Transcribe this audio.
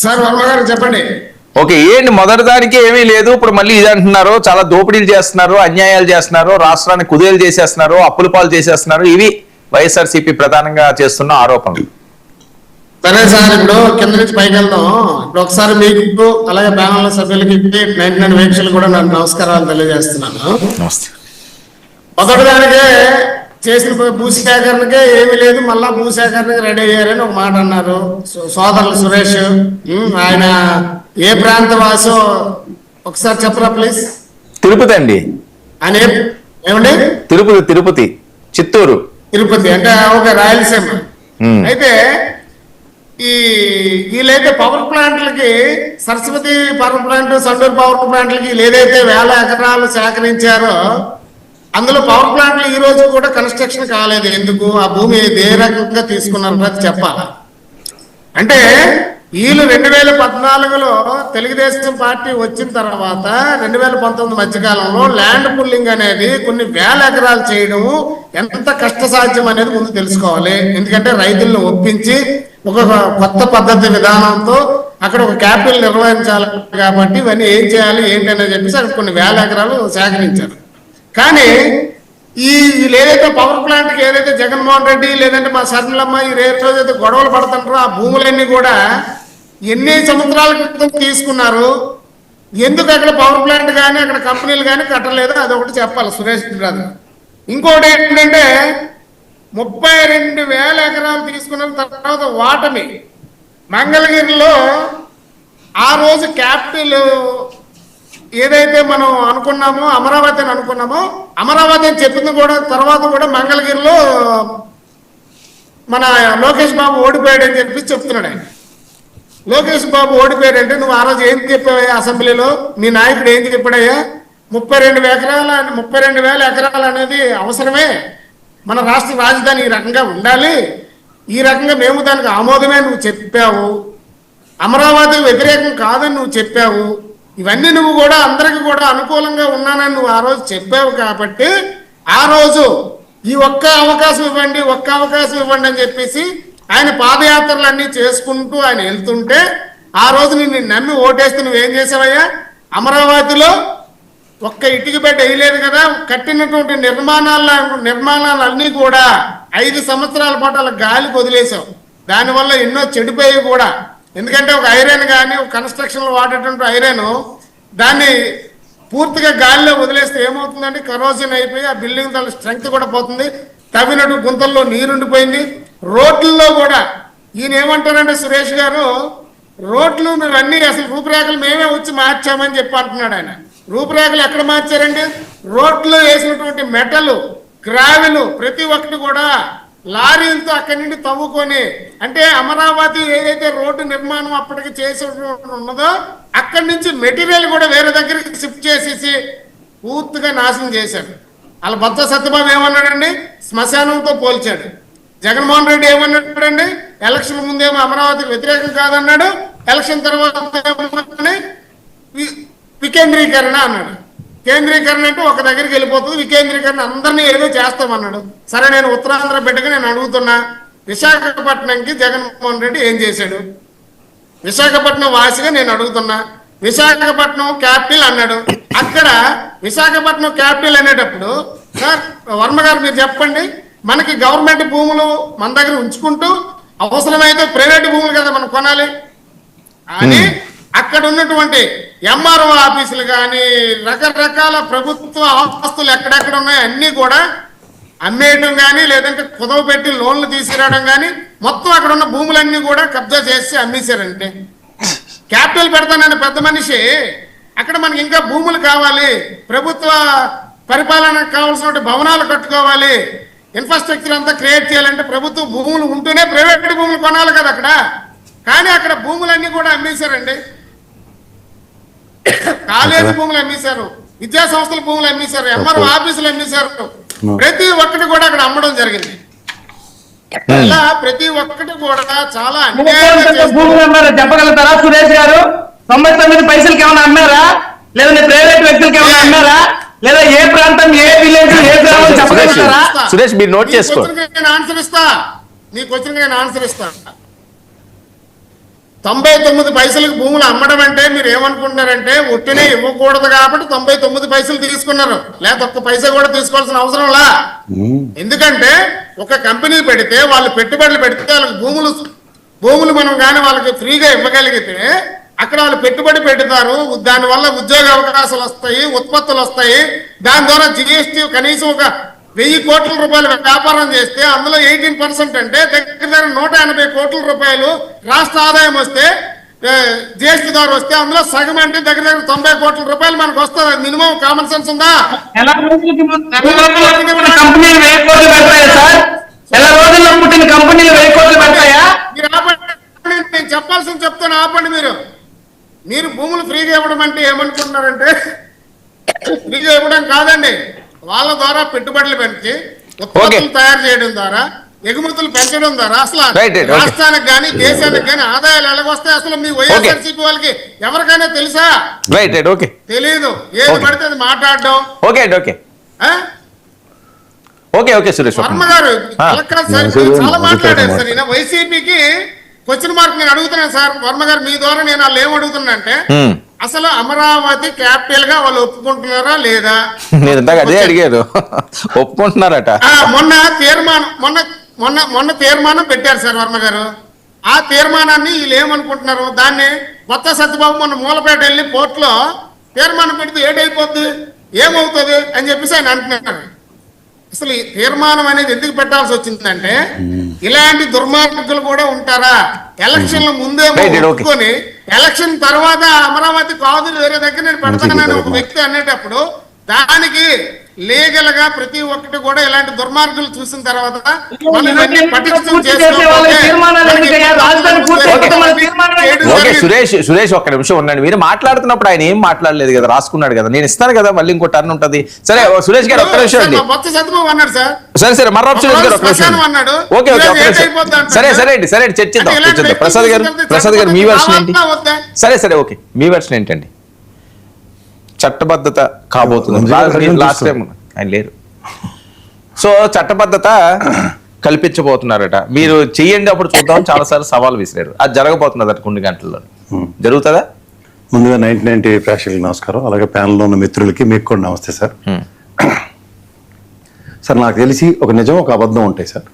Sir Varma గారు చెప్పండి. Okay, ఏంటి మొదటి దానికి ఏమీ లేదు, ఇప్పుడు మళ్ళీ ఇది అంటున్నారు, చాలా దోపిడీలు చేస్తున్నారు, అన్యాయాలు చేస్తున్నారు, రాష్ట్రాన్ని కుదేలు చేసేస్తున్నారు, అప్పుల పాలు చేసేస్తున్నారు. ఇవి వైఎస్ఆర్సీపీ ప్రధానంగా చేస్తున్న ఆరోపణలు. సరే సార్, ఇప్పుడు కింద నుంచి పైకి వెళ్దాం. ఇప్పుడు ఒకసారి మీకు అలాగే ప్యానల్ సభ్యులకి 99 వీక్షలు కూడా నాకు నమస్కారాలు తెలియజేస్తున్నాను. నమస్తే. మొదటి దానికే చేసిన భూసేకరణకే ఏమీ లేదు, మళ్ళా భూసేకరణకి రెడీ అయ్యారని ఒక మాట అన్నారు సోదరులు సురేష్. ఆయన ఏ ప్రాంత వాసో ఒకసారి చెప్పరా ప్లీజ్. తిరుపతి అండి. ఆయన ఏమండి? తిరుపతి చిత్తూరు. తిరుపతి అంటే ఒక రాయలసీమ. అయితే వీళ్ళైతే పవర్ ప్లాంట్లకి, Saraswati power plant, Sandur power ప్లాంట్లకి ఏదైతే 1000 ఎకరాలు సేకరించారో అందులో పవర్ ప్లాంట్లు ఈ రోజు కూడా కన్స్ట్రక్షన్ కాలేదు. ఎందుకు? ఆ భూమి ఏ రకంగా తీసుకున్నారో అది చెప్పాలి. అంటే వీళ్ళు 2014లో తెలుగుదేశం పార్టీ వచ్చిన తర్వాత 2019 మధ్యకాలంలో ల్యాండ్ పుల్లింగ్ అనేది కొన్ని 1000 ఎకరాలు చేయడం ఎంత కష్టసాధ్యం అనేది ముందు తెలుసుకోవాలి. ఎందుకంటే రైతులను ఒప్పించి ఒక కొత్త పద్ధతి విధానంతో అక్కడ ఒక క్యాపిటల్ నిర్వహించాలి కాబట్టి ఇవన్నీ ఏం చేయాలి ఏంటి అనేది చెప్పేసి అక్కడ కొన్ని 1000 ఎకరాలు సేకరించారు. కానీ ఏదైతే పవర్ ప్లాంట్కి ఏదైతే జగన్మోహన్ రెడ్డి లేదంటే మా శరణలమ్మ ఈ రోజైతే గొడవలు పడుతుంటారో ఆ భూములన్నీ కూడా ఎన్ని సంవత్సరాల క్రితం తీసుకున్నారు, ఎందుకు అక్కడ పవర్ ప్లాంట్ కానీ అక్కడ కంపెనీలు కానీ కట్టలేదు, అదొకటి చెప్పాలి సురేష్ బ్రదర్. ఇంకోటి ఏంటంటే 32,000 ఎకరాలు తీసుకున్న తర్వాత వాటమి మంగళగిరిలో ఆ రోజు క్యాపిటల్ ఏదైతే మనం అనుకున్నామో అమరావతి అని అనుకున్నామో, అమరావతి అని చెప్పింది కూడా తర్వాత కూడా మంగళగిరిలో మన లోకేష్ బాబు ఓడిపోయాడని చెప్పి చెప్తున్నాడు ఆయన. లోకేష్ బాబు ఓడిపోయాడంటే నువ్వు ఆ రోజు ఏం చెప్పావయ్యా అసెంబ్లీలో, మీ నాయకుడు ఏం చెప్పాడయ్యా? 32,000 ఎకరాలు అనేది అవసరమే, మన రాష్ట్ర రాజధాని ఈ రకంగా ఉండాలి, ఈ రకంగా మేము దానికి ఆమోదమే నువ్వు చెప్పావు, అమరావతి వ్యతిరేకం కాదని నువ్వు చెప్పావు, ఇవన్నీ నువ్వు కూడా అందరికి కూడా అనుకూలంగా ఉన్నానని నువ్వు ఆ రోజు చెప్పావు. కాబట్టి ఆ రోజు ఈ ఒక్క అవకాశం ఇవ్వండి అని చెప్పేసి ఆయన పాదయాత్రలన్నీ చేసుకుంటూ ఆయన వెళ్తుంటే ఆ రోజు నిన్ను నమ్మి ఓటేస్తే నువ్వేం చేసావయ్యా? అమరావతిలో ఒక్క ఇటుక బెడ్ వేయలేదు కదా, కట్టినటువంటి నిర్మాణాలన్నీ కూడా 5 సంవత్సరాల పాటు అలా గాలికి వదిలేసావు. దానివల్ల ఎన్నో చెడిపోయి కూడా, ఎందుకంటే ఒక ఐరన్ కానీ ఒక కన్స్ట్రక్షన్లో వాడేటువంటి ఐరన్ దాన్ని పూర్తిగా గాలిలో వదిలేస్తే ఏమవుతుందంటే కరోజన్ అయిపోయి ఆ బిల్డింగ్ తన స్ట్రెంగ్త్ కూడా పోతుంది, తవ్వినట్టు గుంతల్లో నీరుండిపోయింది. రోడ్లలో కూడా ఈయన ఏమంటారంటే సురేష్ గారు, రోడ్లు అన్నీ అసలు రూపురేఖలు మేమే వచ్చి మార్చామని చెప్పి అంటున్నాడు ఆయన. రూపురేఖలు ఎక్కడ మార్చారండి? రోడ్లు వేసినటువంటి మెటల్ గ్రావెలు ప్రతి ఒక్కటి కూడా లారీలతో అక్కడి నుండి తవ్వుకొని, అంటే అమరావతి ఏదైతే రోడ్డు నిర్మాణం అప్పటికి చేసి ఉన్నదో అక్కడి నుంచి మెటీరియల్ కూడా వేరే దగ్గరికి షిఫ్ట్ చేసేసి పూర్తిగా నాశనం చేశాడు. వాళ్ళ బొత్స సత్యబాబు ఏమన్నాడండి? శ్మశానంతో పోల్చాడు. జగన్మోహన్ రెడ్డి ఏమన్నాడండి? ఎలక్షన్ ముందేమో అమరావతికి వ్యతిరేకం కాదన్నాడు, ఎలక్షన్ తర్వాత వికేంద్రీకరణ అన్నాడు. కేంద్రీకరణ అంటే ఒక దగ్గరికి వెళ్ళిపోతుంది, వికేంద్రీకరణ అందరినీ ఏదో చేస్తామన్నాడు. సరే, నేను ఉత్తరాంధ్ర బిడ్డగా నేను అడుగుతున్నా, విశాఖపట్నంకి జగన్మోహన్ రెడ్డి ఏం చేశాడు? విశాఖపట్నం వాసిగా నేను అడుగుతున్నా, విశాఖపట్నం క్యాపిటల్ అన్నాడు. అక్కడ విశాఖపట్నం క్యాపిటల్ అనేటప్పుడు సార్ వర్మ గారు మీరు చెప్పండి, మనకి గవర్నమెంట్ భూములు మన దగ్గర ఉంచుకుంటూ అవసరమైతే ప్రైవేట్ భూములు కదా మనం కొనాలి అని అక్కడ ఉన్నటువంటి ఎంఆర్ఓ ఆఫీసులు కానీ రకరకాల ప్రభుత్వ ఆస్తులు ఎక్కడెక్కడ ఉన్నాయో అన్నీ కూడా అమ్మేయడం కానీ లేదంటే కుదవ పెట్టి లోన్లు తీసుకురావడం కానీ మొత్తం అక్కడ ఉన్న భూములన్నీ కూడా కబ్జా చేసి అమ్మేశారంటే. క్యాపిటల్ పెడతానని పెద్ద మనిషి, అక్కడ మనకి ఇంకా భూములు కావాలి, ప్రభుత్వ పరిపాలనకు కావాల్సిన భవనాలు కట్టుకోవాలి, ఇన్ఫ్రాస్ట్రక్చర్ అంతా క్రియేట్ చేయాలంటే ప్రభుత్వ భూములు ఉంటూనే ప్రైవేట్ భూములు కొనాలి కదా అక్కడ. కానీ అక్కడ భూములన్నీ కూడా అమ్మేశారండి. కాలేజీ భూములు అమ్మేశారు, విద్యా సంస్థల భూములు అమ్మేశారు, ఎంఆర్ఓ ఆఫీసులు అమ్మేశారు, ప్రతి ఒక్కటి కూడా అక్కడ అమ్మడం జరిగింది. ఇలా ప్రతి ఒక్కటి కూడా చాలా భూములు అమ్మారా చెప్పగలుగుతారా సురేష్ గారు? 99 పైసలకి ఏమైనా అమ్మారా? లేదా ప్రైవేట్ వ్యక్తులకి ఏమైనా అమ్మారా? లేదా ఏ ప్రాంతం, ఏ విలేజ్, ఏ గ్రామం చెప్పగలుగుతారా? సురేష్ మీరు నోట్ చేసుకో. నేను ఆన్సర్ ఇస్తా, నీ క్వశ్చన్ నేను ఆన్సర్ ఇస్తా. 99 పైసలకు భూములు అమ్మడం అంటే మీరు ఏమనుకుంటున్నారంటే ఒట్టినే ఇవ్వకూడదు కాబట్టి 99 పైసలు తీసుకున్నారు, లేదా ఒక్క పైసా కూడా తీసుకోవాల్సిన అవసరంలా. ఎందుకంటే ఒక కంపెనీ పెడితే వాళ్ళు పెట్టుబడులు పెడితే వాళ్ళకి భూములు మనం కానీ వాళ్ళకి ఫ్రీగా ఇవ్వగలిగితే అక్కడ వాళ్ళు పెట్టుబడి పెడతారు, దానివల్ల ఉద్యోగ అవకాశాలు వస్తాయి, ఉత్పత్తులు వస్తాయి. దాని ద్వారా జిఎస్టీ కనీసం ఒక 1000 కోట్ల రూపాయలు వ్యాపారం చేస్తే అందులో 18% అంటే దగ్గర 180 కోట్ల రూపాయలు రాష్ట్ర ఆదాయం వస్తే జిఎస్టీ ద్వారా వస్తే అందులో సగం అంటే దగ్గర 90 కోట్ల రూపాయలు మనకు వస్తుంది. మినిమం కామన్ సెన్స్ ఉందా? ఎలా రోజులకి కంపెనీలు 1000 కోట్లు పెడతాయా సార్? ఎలా రోజుల్లో పుట్టిన కంపెనీలు 1000 కోట్లు పెడతాయా? మీరు ఆపండి, నేను చెప్పాల్సింది చెప్తాను, ఆపండి. మీరు భూములు ఫ్రీగా ఇవ్వడం అంటే ఏమనుకుంటున్నారంటే ఫ్రీగా ఇవ్వడం కాదండి, వాళ్ళ ద్వారా పెట్టుబడులు పెంచి ఉత్పత్తులు తయారు చేయడం ద్వారా ఎగుమతులు పెంచడం ద్వారా అసలు రాష్ట్రానికి కానీ దేశానికి కానీ ఆదాయాలు ఎలాగొస్తాయి అసలు మీ వైఎస్ఆర్సీపీ వాళ్ళకి ఎవరికైనా తెలుసా? తెలీదు. ఏది పడితే అది మాట్లాడడం. సురేష్ వర్మ గారు చాలా మాట్లాడారు సార్. ఈయన వైసీపీకి క్వశ్చన్ మార్క్ నేను అడుగుతున్నాను సార్. వర్మ గారు మీ ద్వారా నేను వాళ్ళు ఏం అడుగుతున్నా అంటే అసలు అమరావతి క్యాపిటల్ గా వాళ్ళు ఒప్పుకుంటున్నారా లేదా? నేను అదే అడిగారు, ఒప్పుకుంటున్నారట. మొన్న తీర్మానం పెట్టారు సార్ వర్మ గారు. ఆ తీర్మానాన్ని వీళ్ళు ఏమనుకుంటున్నారు, దాన్ని కొత్త సత్యబాబు మొన్న మూలపేట వెళ్ళి కోర్టులో తీర్మానం పెడితే ఏటైపోద్ది, ఏమవుతుంది అని చెప్పేసి ఆయన అంటున్నారు. అసలు ఈ తీర్మానం అనేది ఎందుకు పెట్టాల్సి వచ్చిందంటే ఇలాంటి దుర్మార్గులు కూడా ఉంటారా? ఎలక్షన్ల ముందే ఒప్పుకొని ఎలక్షన్ తర్వాత అమరావతి కాదు వేరే దగ్గర నేను పెడతానని ఒక వ్యక్తి అనేటప్పుడు దానికి లీగల్ గా ప్రతి ఒక్కటి కూడా ఇలాంటి దుర్మార్గులు చూసిన తర్వాత సురేష్ ఒక్క నిమిషం ఉండండి. మీరు మాట్లాడుతున్నప్పుడు ఆయన ఏం మాట్లాడలేదు కదా, రాసుకున్నాడు కదా, నేను ఇస్తాను కదా, మళ్ళీ ఇంకో టర్న్ ఉంటది. సరే సురేష్ గారు ఒక్క నిమిషం అండి. సరే మర్రాబ్ సురేష్ గారు ఒక్క నిమిషం. ఓకే సరే చర్చిద్దాం. ప్రసాద్ గారు మీ వెర్షన్ ఏంటి? సరే ఓకే, మీ వెర్షన్ ఏంటండి? చట్టబద్ధత కాబోతుంది, లాస్ట్ టైం ఆయన లేరు, సో చట్టబద్ధత కల్పించబోతున్నారట. మీరు చెయ్యండి అప్పుడు చూద్దాం చాలా సార్లు సవాల్ విసిరారు. అది జరగబోతున్నదట కొన్ని గంటల్లో. జరుగుతుందా? ముందుగా 90 ప్రేక్షకులకు నమస్కారం, అలాగే ప్యానల్లో ఉన్న మిత్రులకి మీకు కూడా నమస్తే సార్. సార్ నాకు తెలిసి ఒక నిజం ఒక అబద్ధం ఉంటాయి సార్.